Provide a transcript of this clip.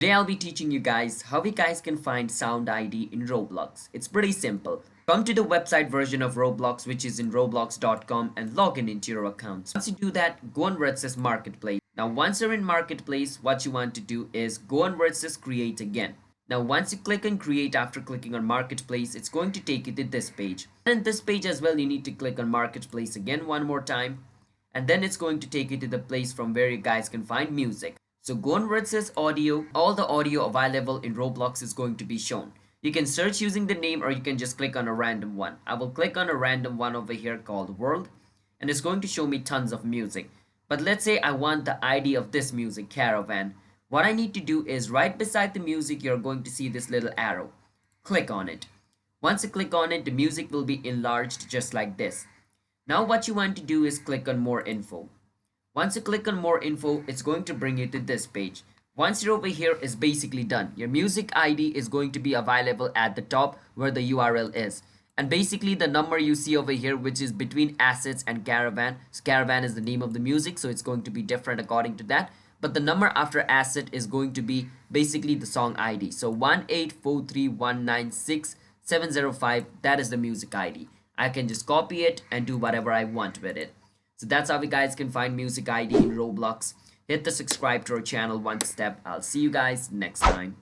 Today I'll be teaching you guys how you guys can find sound ID in Roblox. It's pretty simple. Come to the website version of Roblox, which is in roblox.com, and log in into your account. Once you do that, go on where it says Marketplace. Now once you're in Marketplace, what you want to do is go on where it says Create again. Now once you click on Create after clicking on Marketplace, it's going to take you to this page. And in this page as well, you need to click on Marketplace again one more time. And then it's going to take you to the place from where you guys can find music. So go on where it says audio. All the audio available in Roblox is going to be shown. You can search using the name, or you can just click on a random one. I will click on a random one over here called World, and it's going to show me tons of music. But let's say I want the ID of this music, Caravan. What I need to do is right beside the music, you're going to see this little arrow. Click on it. Once you click on it, the music will be enlarged just like this. Now what you want to do is click on more info. Once you click on more info, it's going to bring you to this page. Once you're over here, it's basically done. Your music ID is going to be available at the top where the URL is. And basically the number you see over here, which is between assets and caravan. So caravan is the name of the music, so it's going to be different according to that. But the number after asset is going to be basically the song ID. So 1843196 that is the music ID. I can just copy it and do whatever I want with it. So that's how you guys can find music ID in Roblox. Hit the subscribe to our channel one step. I'll see you guys next time.